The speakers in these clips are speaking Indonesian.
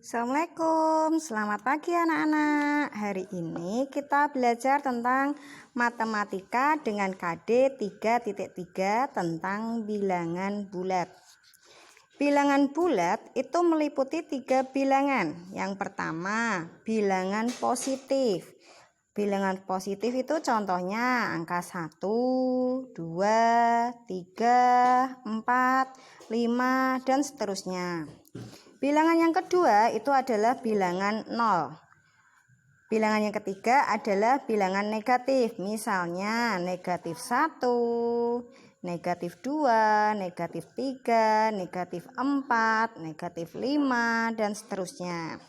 Assalamualaikum, selamat pagi anak-anak. Hari ini kita belajar tentang matematika dengan KD 3.3 tentang bilangan bulat. Bilangan bulat itu meliputi 3 bilangan. Yang pertama, bilangan positif. Bilangan positif itu contohnya angka 1, 2, 3, 4, 5, dan seterusnya. Bilangan yang kedua itu adalah bilangan 0. Bilangan yang ketiga adalah bilangan negatif. Misalnya negatif 1, negatif 2, negatif 3, negatif 4, negatif 5, dan seterusnya.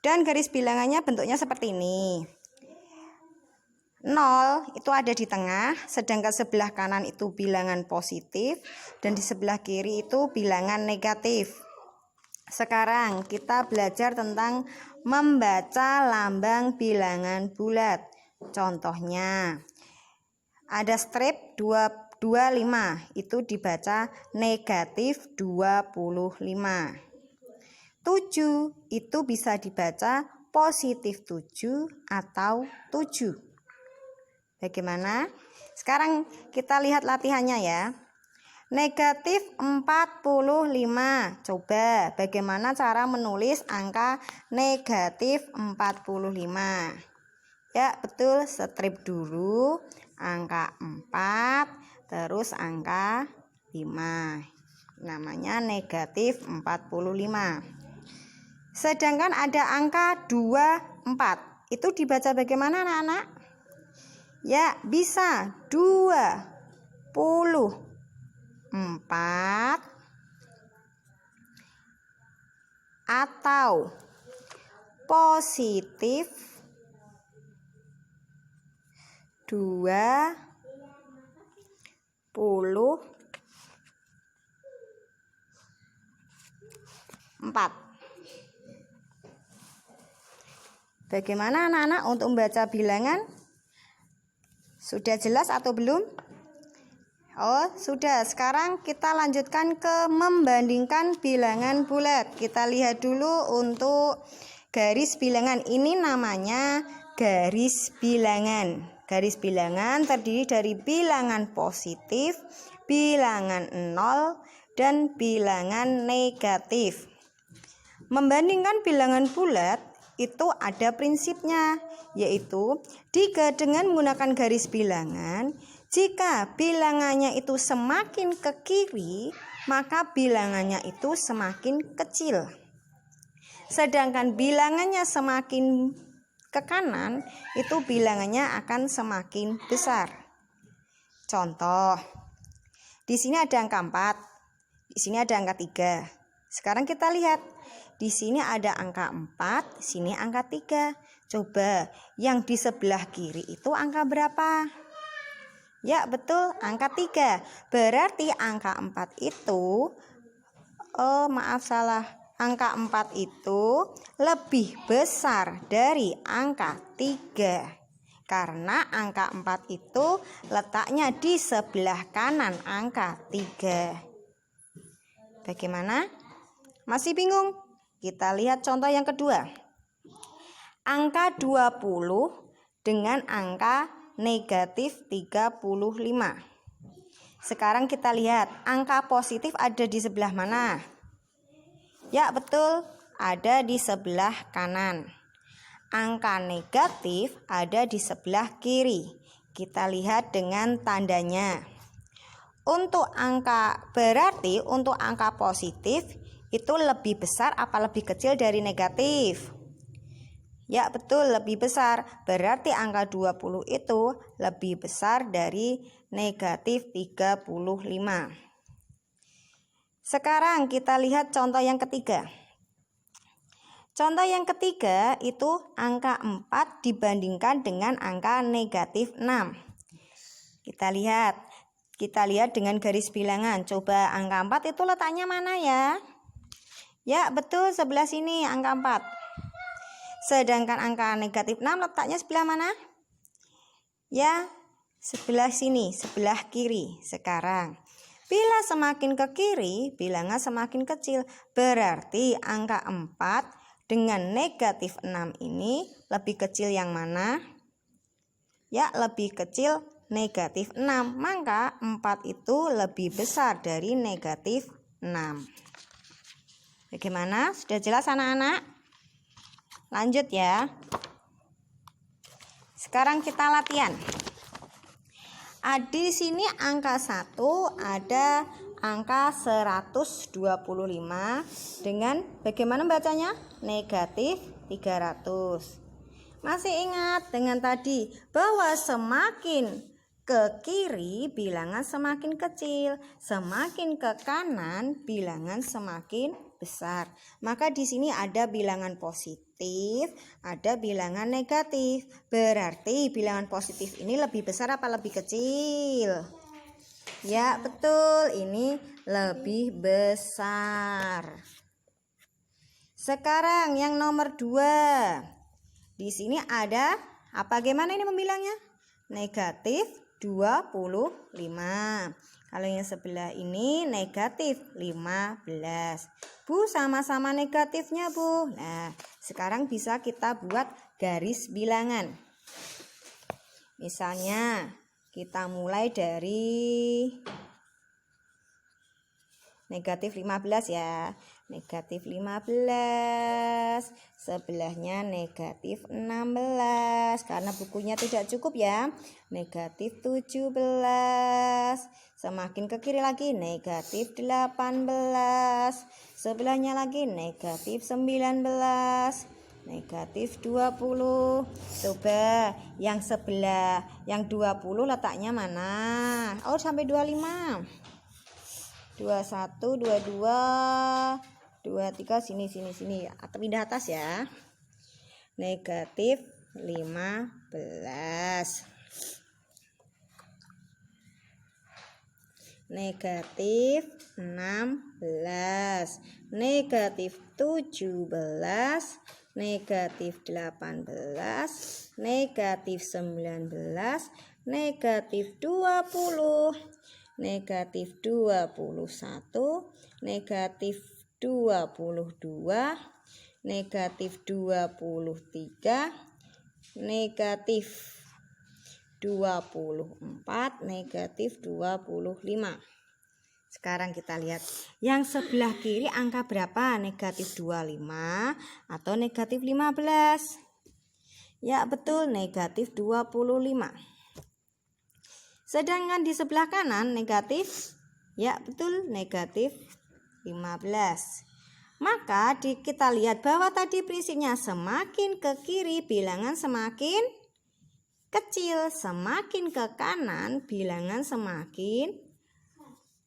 Dan garis bilangannya bentuknya seperti ini. 0 itu ada di tengah, sedangkan sebelah kanan itu bilangan positif dan di sebelah kiri itu bilangan negatif. Sekarang kita belajar tentang membaca lambang bilangan bulat. Contohnya ada strip 25, itu dibaca negatif 25. 7 itu bisa dibaca positif 7 atau 7. Bagaimana? Sekarang kita lihat latihannya ya. Negatif 45. Coba bagaimana cara menulis angka negatif 45? Ya, betul, strip dulu angka 4 terus angka 5. Namanya negatif 45. Sedangkan ada angka 24. Itu dibaca bagaimana anak-anak? Ya, bisa 24 atau positif 24. Bagaimana anak-anak untuk membaca bilangan? Sudah jelas atau belum? Oh, sudah. Sekarang kita lanjutkan ke membandingkan bilangan bulat. Kita lihat dulu untuk garis bilangan. Ini namanya garis bilangan. Garis bilangan terdiri dari bilangan positif, bilangan 0, dan bilangan negatif. Membandingkan bilangan bulat itu ada prinsipnya, yaitu jika dengan menggunakan garis bilangan, jika bilangannya itu semakin ke kiri, maka bilangannya itu semakin kecil. Sedangkan bilangannya semakin ke kanan, itu bilangannya akan semakin besar. Contoh, di sini ada angka 4, di sini ada angka 3. Sekarang kita lihat. Di sini ada angka 4, sini angka 3. Coba yang di sebelah kiri itu angka berapa? Ya, betul, angka 3. Berarti angka 4 itu angka 4 itu lebih besar dari angka 3. Karena angka 4 itu letaknya di sebelah kanan angka 3. Bagaimana? Masih bingung? Kita lihat contoh yang kedua. Angka 20 dengan angka negatif 35. Sekarang kita lihat angka positif ada di sebelah mana? Ya, betul, ada di sebelah kanan. Angka negatif ada di sebelah kiri. Kita lihat dengan tandanya. Berarti untuk angka positif itu lebih besar apa lebih kecil dari negatif? Ya, betul, lebih besar. Berarti angka 20 itu lebih besar dari negatif 35. Sekarang kita lihat contoh yang ketiga. Contoh yang ketiga itu angka 4 dibandingkan dengan angka negatif 6. Kita lihat dengan garis bilangan. Coba angka 4 itu letaknya mana ya? Ya, betul, sebelah sini angka 4. Sedangkan angka negatif 6 letaknya sebelah mana? Ya, sebelah sini, sebelah kiri. Sekarang Bila semakin ke kiri, bilangan semakin kecil. Berarti angka 4 dengan negatif 6 ini lebih kecil yang mana? Ya, lebih kecil negatif 6. Maka 4 itu lebih besar dari negatif 6. Bagaimana? Sudah jelas anak-anak? Lanjut ya. Sekarang kita latihan. Di sini angka 1 ada angka 125 dengan bagaimana bacanya? Negatif 300. Masih ingat dengan tadi bahwa semakin ke kiri bilangan semakin kecil, semakin ke kanan bilangan semakin besar. Maka di sini ada bilangan positif, ada bilangan negatif. Berarti bilangan positif ini lebih besar apa lebih kecil? Ya, betul, ini lebih besar. Sekarang yang nomor 2. Di sini ada apa? Bagaimana ini membilangnya? Negatif 25. Kalau yang sebelah ini negatif 15. Bu, sama-sama negatifnya, Bu. Nah, sekarang bisa kita buat garis bilangan. Misalnya, kita mulai dari negatif 15 ya. Negatif 15. Sebelahnya negatif 16. Karena bukunya tidak cukup ya. Negatif 17. Semakin ke kiri lagi negatif 18. Sebelahnya lagi negatif 19. Negatif 20. Coba yang sebelah yang 20 letaknya mana? Oh, sampai 25. 21, 22, 23, sini. Atau pindah atas ya. Negatif 15. Negatif 16. Negatif 17. Negatif 18. Negatif 19. Negatif 20. Negatif 21, negatif 22, negatif 23, negatif 24, negatif 25. Sekarang kita lihat yang sebelah kiri angka berapa? Negatif 25 atau negatif 15? Ya, betul, negatif 25. Sedangkan di sebelah kanan negatif, ya betul, negatif 15. Maka kita lihat bahwa tadi prinsipnya semakin ke kiri bilangan semakin kecil, semakin ke kanan bilangan semakin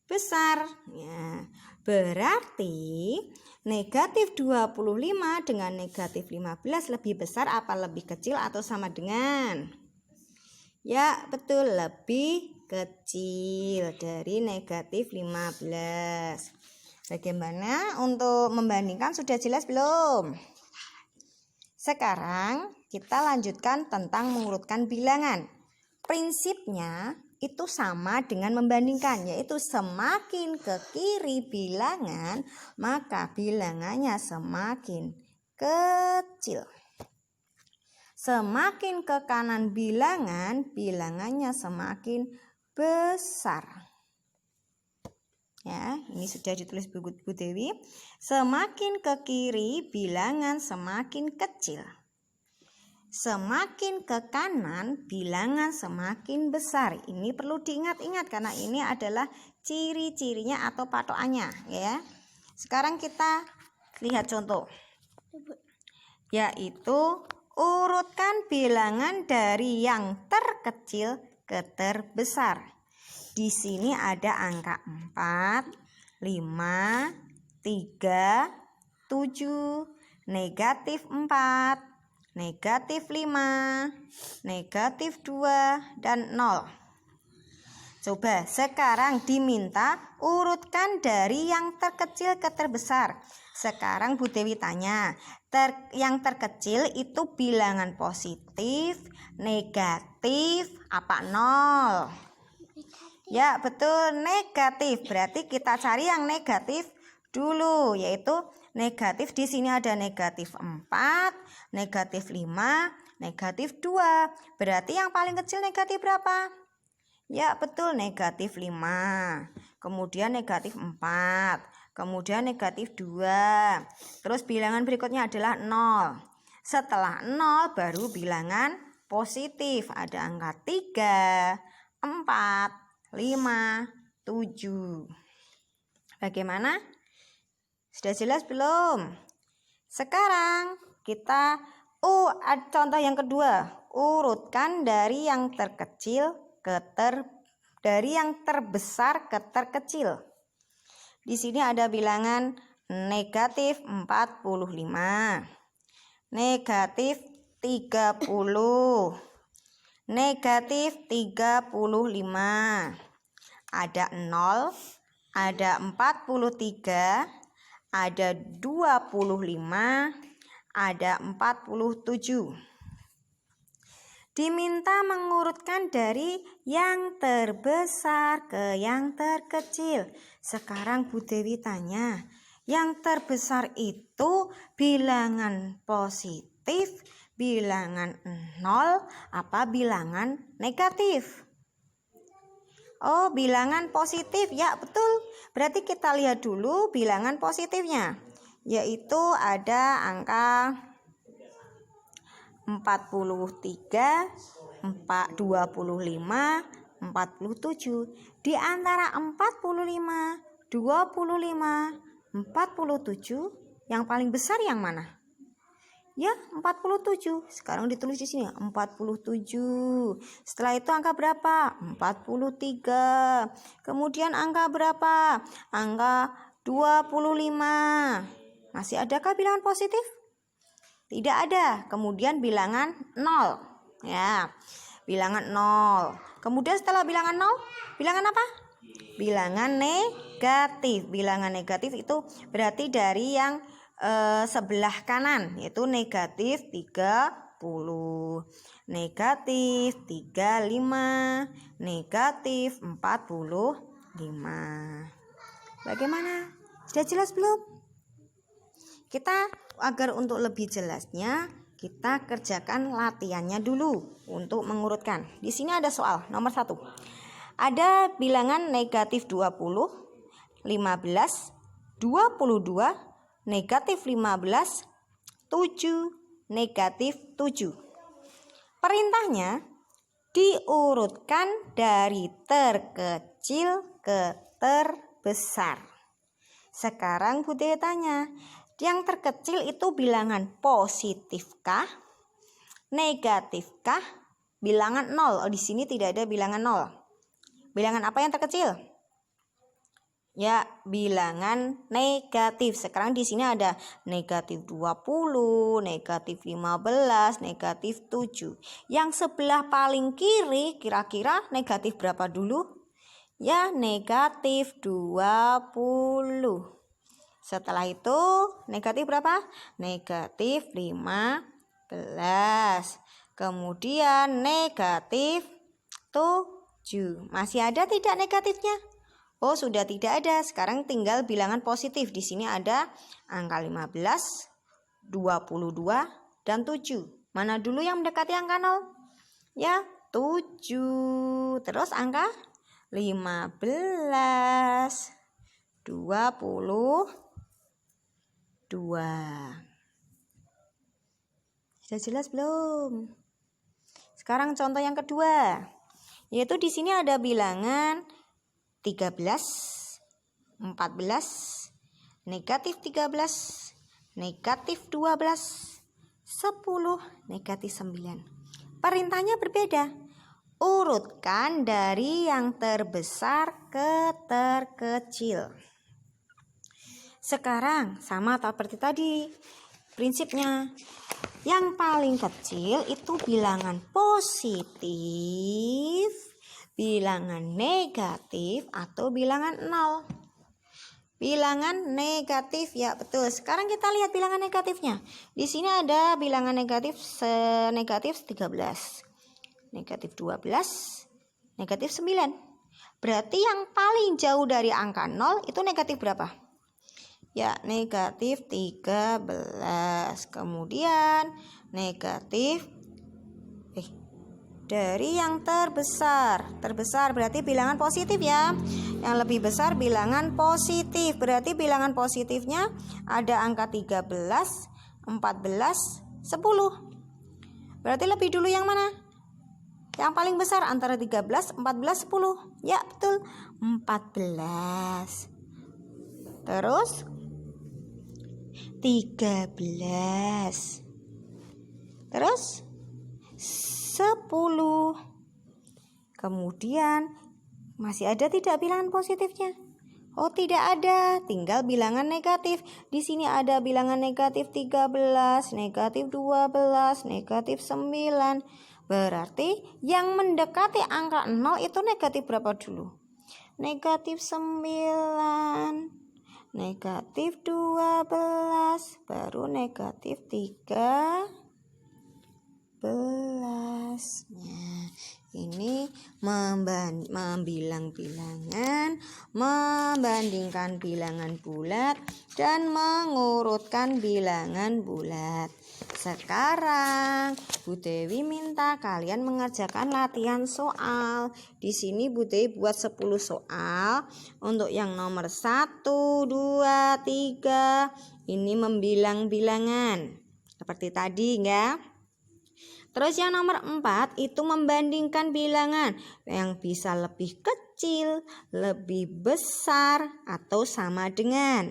besar. Ya, berarti negatif 25 dengan negatif 15 lebih besar apa lebih kecil atau sama dengan? Ya, betul, lebih kecil dari negatif 15. Bagaimana untuk membandingkan, sudah jelas belum? Sekarang kita lanjutkan tentang mengurutkan bilangan. Prinsipnya itu sama dengan membandingkan, yaitu semakin ke kiri bilangan, maka bilangannya semakin kecil. Semakin ke kanan bilangannya semakin besar. Ya, ini sudah ditulis Bu Dewi. Semakin ke kiri bilangan semakin kecil. Semakin ke kanan bilangan semakin besar. Ini perlu diingat-ingat karena ini adalah ciri-cirinya atau patokannya, ya. Sekarang kita lihat contoh. Yaitu urutkan bilangan dari yang terkecil ke terbesar. Di sini ada angka 4, 5, 3, 7, negatif 4, negatif 5, negatif 2, dan 0. Coba sekarang diminta urutkan dari yang terkecil ke terbesar. Sekarang Bu Dewi tanya, yang terkecil itu bilangan positif, negatif, apa 0? Ya, betul, negatif. Berarti kita cari yang negatif dulu, yaitu negatif. Di sini ada negatif 4, negatif 5, negatif 2. Berarti yang paling kecil negatif berapa? Ya, betul, negatif 5. Kemudian negatif 4. Kemudian negatif 2. Terus bilangan berikutnya adalah 0. Setelah 0 baru bilangan positif. Ada angka 3, 4, 5, 7. Bagaimana? Sudah jelas belum? Sekarang kita contoh yang kedua. Urutkan dari yang terkecil dari yang terbesar ke terkecil. Di sini ada bilangan negatif 45, negatif 30, negatif 35. Ada 0, ada 43, ada 25, ada 47. Diminta mengurutkan dari yang terbesar ke yang terkecil. Sekarang Bu Dewi tanya, yang terbesar itu bilangan positif, bilangan 0, apa bilangan negatif? Oh, bilangan positif. Ya, betul. Berarti kita lihat dulu bilangan positifnya. Yaitu ada angka 43, 25, 47. Di antara 45, 25, 47, yang paling besar yang mana? Ya, 47. Sekarang ditulis di sini 47. Setelah itu angka berapa? 43. Kemudian angka berapa? Angka 25. Masih adakah bilangan positif? Tidak ada. Kemudian bilangan 0. Ya, bilangan 0. Kemudian setelah bilangan 0, bilangan apa? Bilangan negatif. Bilangan negatif itu berarti dari yang sebelah kanan, yaitu negatif 30, negatif 35, negatif 45. Bagaimana? Sudah jelas belum? Kita agar untuk lebih jelasnya, kita kerjakan latihannya dulu untuk mengurutkan. Di sini ada soal nomor 1. Ada bilangan negatif 20, 15, 22, negatif 15, 7, negatif 7. Perintahnya diurutkan dari terkecil ke terbesar. Sekarang Bu Dewi tanya, yang terkecil itu bilangan positifkah, negatifkah, bilangan 0? Oh, di sini tidak ada bilangan 0. Bilangan apa yang terkecil? Ya, bilangan negatif. Sekarang di sini ada negatif 20, negatif 15, negatif 7. Yang sebelah paling kiri kira-kira negatif berapa dulu? Ya, negatif 20. Setelah itu negatif berapa? Negatif 15. Kemudian negatif 7. Masih ada tidak negatifnya? Oh, sudah tidak ada. Sekarang tinggal bilangan positif. Di sini ada angka 15, 22, dan 7. Mana dulu yang mendekati angka 0? Ya, 7. Terus angka 15, 22. Sudah jelas belum? Sekarang contoh yang kedua. Yaitu di sini ada bilangan 13, 14, negatif 13, negatif 12, 10, negatif 9. Perintahnya berbeda. Urutkan dari yang terbesar ke terkecil. Sekarang sama seperti tadi prinsipnya. Yang paling kecil itu bilangan positif, bilangan negatif, atau bilangan 0. Bilangan negatif, ya betul. Sekarang kita lihat bilangan negatifnya. Di sini ada bilangan negatif negatif 13, negatif 12, negatif 9. Berarti yang paling jauh dari angka 0 itu negatif berapa? Ya, negatif 13. Kemudian negatif dari yang terbesar. Terbesar berarti bilangan positif ya. Yang lebih besar bilangan positif. Berarti bilangan positifnya ada angka 13, 14, 10. Berarti lebih dulu yang mana? Yang paling besar antara 13, 14, 10. Ya, betul. 14. Terus 13. Terus 10. Kemudian masih ada tidak bilangan positifnya? Oh, tidak ada, tinggal bilangan negatif. Di sini ada bilangan negatif 13, negatif 12, negatif 9. Berarti yang mendekati angka 0 itu negatif berapa dulu? Negatif 9, negatif 12, baru negatif 13. Nah, ini membilang bilangan, membandingkan bilangan bulat, dan mengurutkan bilangan bulat. Sekarang Bu Dewi minta kalian mengerjakan latihan soal. Di sini Bu Dewi buat 10 soal. Untuk yang nomor 1, 2, 3 ini membilang bilangan. Seperti tadi ya. Terus yang nomor 4 itu membandingkan bilangan yang bisa lebih kecil, lebih besar, atau sama dengan.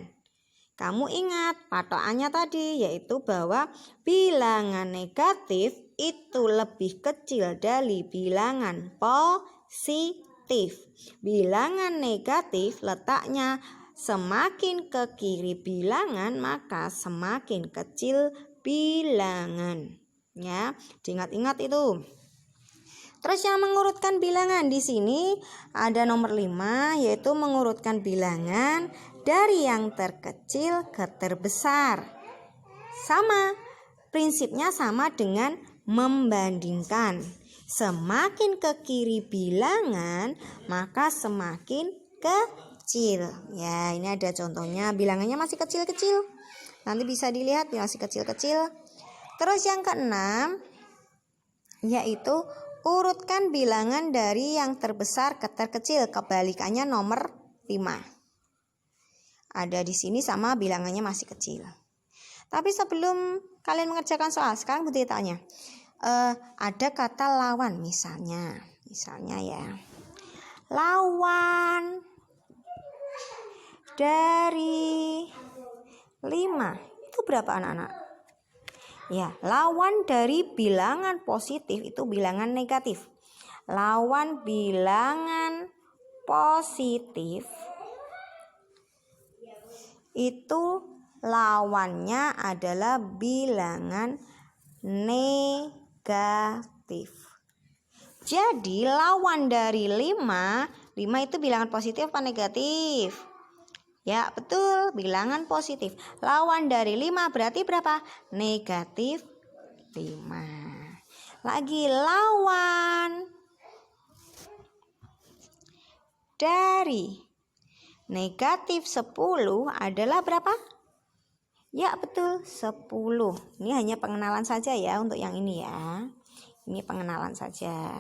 Kamu ingat patokannya tadi, yaitu bahwa bilangan negatif itu lebih kecil dari bilangan positif. Bilangan negatif letaknya semakin ke kiri bilangan, maka semakin kecil bilangan. Ya, diingat-ingat itu. Terus yang mengurutkan bilangan di sini ada nomor 5, yaitu mengurutkan bilangan dari yang terkecil ke terbesar. Sama, prinsipnya sama dengan membandingkan. Semakin ke kiri bilangan, maka semakin kecil. Ya, ini ada contohnya, bilangannya masih kecil-kecil. Nanti bisa dilihat masih kecil-kecil. Terus yang keenam, yaitu urutkan bilangan dari yang terbesar ke terkecil. Kebalikannya nomor 5. Ada di sini sama bilangannya masih kecil. Tapi sebelum kalian mengerjakan soal, sekarang Bu Dewi tanya. Ada kata lawan misalnya. Misalnya ya. Lawan dari 5 itu berapa anak-anak? Ya, lawan dari bilangan positif itu bilangan negatif. Lawan bilangan positif itu lawannya adalah bilangan negatif. Jadi lawan dari 5 itu bilangan positif apa negatif? Ya, betul, bilangan positif. Lawan dari 5 berarti berapa? Negatif 5. Lagi lawan dari negatif 10 adalah berapa? Ya, betul, 10. Ini hanya pengenalan saja ya untuk yang ini ya. Ini pengenalan saja.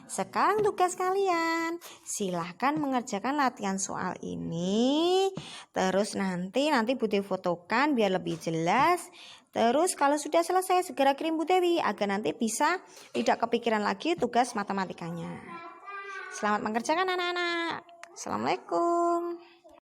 Sekarang tugas kalian, silahkan mengerjakan latihan soal ini. Terus nanti Bu Dewi fotokan biar lebih jelas. Terus kalau sudah selesai segera kirim Bu Dewi agar nanti bisa tidak kepikiran lagi tugas matematikanya. Selamat mengerjakan anak-anak. Assalamualaikum.